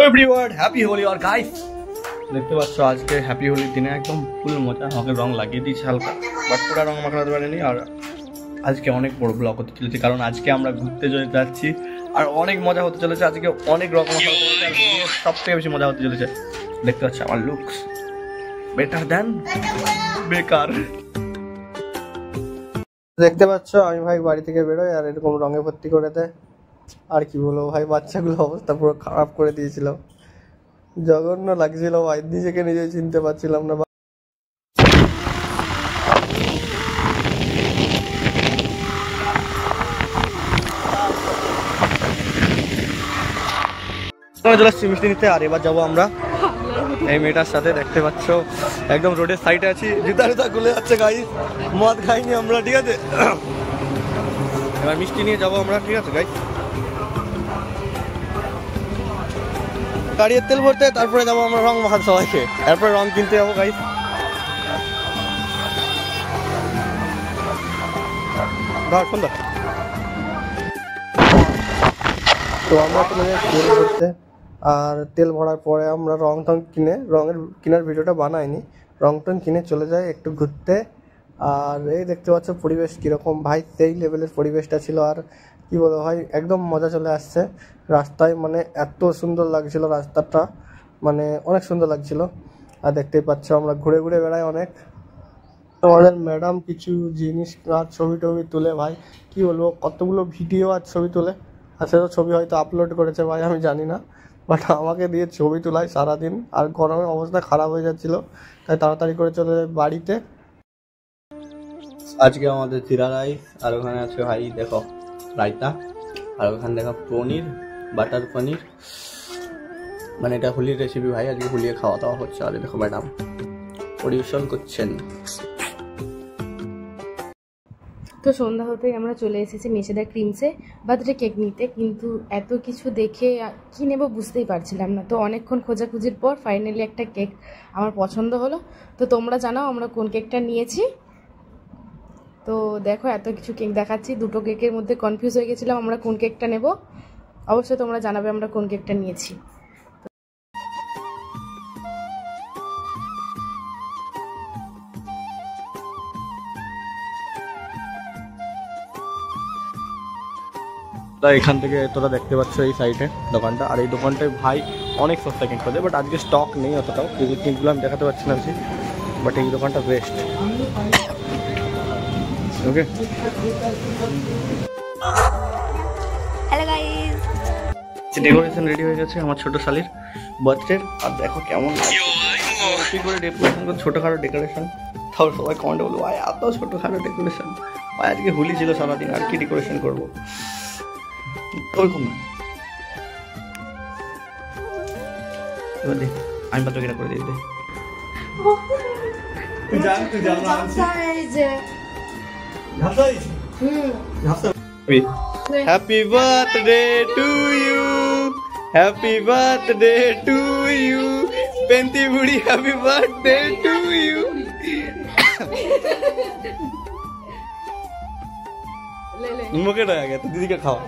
Everyone happy Holi আর guys দেখতে পাচ্ছ আজকে হ্যাপি হোলির দিনে একদম ফুল মজা। আমাকে রং লাগিয়ে দিয়েছে হালকা, বাট পুরো রং মাখাতে পারিনি। আর আজকে অনেক বড় ব্লগ হতে চলেছে, কারণ আজকে আমরা ঘুরতে যাচ্ছি আর অনেক মজা হতে চলেছে। আজকে অনেক রকম সব থেকে বেশি মজা হতে চলেছে। দেখতে পাচ্ছ আমার লুকস বেটার দ্যান বেকার। দেখতে পাচ্ছ আমি ভাই বাড়ি থেকে বেরোই আর এরকম রঙে ভর্তি করে দেয়। আর কি বলবো ভাই, বাচ্চাগুলো অবস্থা পুরো খারাপ করে দিয়েছিল, জঘন্য লাগছিল ভাই, নিজেকে নিজে চিনতে পারছিলাম না। চলে আসছি মিষ্টি নিতে। আর এবার যাবো আমরা এই মেয়েটার সাথে। দেখতে পাচ্ছ একদম রোডের সাইডে আছি, জুতা জুতা খুলে যাচ্ছে গাইস, মদ খাইনি আমরা, ঠিক আছে। এবার মিষ্টি নিয়ে যাবো আমরা, ঠিক আছে গাইস। গাড়ির তেল ভরতে, তারপরে যাবো আমরা রং মাখাতে সবাইকে, তারপরে রং কিনতে যাবো গাইস। ধর ফোন ধর। তো আমরা চলে যাই তেল ভরতে, আর তেল ভরার পরে আমরা রং টং কিনে, রঙের কেনার ভিডিওটা বানাইনি, রং টং কিনে চলে যাই একটু ঘুরতে। আর এই দেখতে পাচ্ছ পরিবেশ কীরকম ভাই, সেই লেভেলের পরিবেশটা ছিল। আর কি বলবো ভাই, একদম মজা চলে আসছে রাস্তায়, মানে এত সুন্দর লাগছিল রাস্তাটা, মানে অনেক সুন্দর লাগছিল। আর দেখতেই পাচ্ছ আমরা ঘুরে ঘুরে বেড়াই অনেক। আমাদের ম্যাডাম কিছু জিনিস আর ছবি টবি তুলে ভাই, কি বলবো, কতগুলো ভিডিও আর ছবি তুলে, আর সেটা ছবি হয়তো আপলোড করেছে ভাই, আমি জানি না, বাট আমাকে দিয়ে ছবি তোলাই সারাদিন। আর গরমের অবস্থা খারাপ হয়ে যাচ্ছিল, তাই তাড়াতাড়ি করে চলে যাই বাড়িতে। আজকে আমাদের জিরা রাইস, আর ওখানে আছে ভাই দেখো রায়তা, আর ওখানে দেখো পনির, বাটার পনির, মানে এটা হোলির রেসিপি ভাই, আজকে হোলিয়ে খাওয়া দাওয়া হচ্ছে। আর দেখো ম্যাডাম পরিবেশন করছেন। তো সন্ধ্যা হতেই আমরা চলে এসেছি মেছেদা ক্রিমসে বার্থডে কেক নিতে, কিন্তু এত কিছু দেখে কি নেব বুঝতেই পারছিলাম না। তো অনেকক্ষণ খোঁজাখুঁজির পর ফাইনালি একটা কেক আমার পছন্দ হলো। তো তোমরা জানাও আমরা কোন কেকটা নিয়েছি। তো দেখো এত কিছু কেক দেখাচ্ছি, দুটো কেকের মধ্যে কনফিউজ হয়ে গেছিলাম আমরা কোন কেকটা নেব। অবশ্যই তোমরা জানাবে আমরা কোন কেকটা নিয়েছি। এখান থেকে তোরা দেখতে পাচ্ছ এই সাইডে দোকানটা, আর এই দোকানটায় ভাই অনেক সস্তা কেক পাওয়া যায়, বাট আজকে স্টক নেই অতটাও, কেকগুলো আমি দেখাতে পারছি না বেশি, বাট এই দোকানটা best. Okay hello guys, decoration ready হয়ে গেছে আমার ছোট শালির বার্থডে। আর দেখো কেমন কি করে ডেকোরেশন করে, ছোটোখাটো ডেকোরেশন, তাও সবাই কমেন্টে বলবো ভাই এত ছোটোখাটো ডেকোরেশন, ভাই আজকে হোলি ছিল সারাদিন, আর কি ডেকোরেশন করবো, ওরকম না। এবার দেখ আমি পাত্র কেনা করে দিই, দে happy birthday to you, happy birthday to you, পেন্টি বুড়ি হ্যাপি বার্থডে টু ইউ। মুখে রয়ে গেছে, দিদিকে খাওয়া।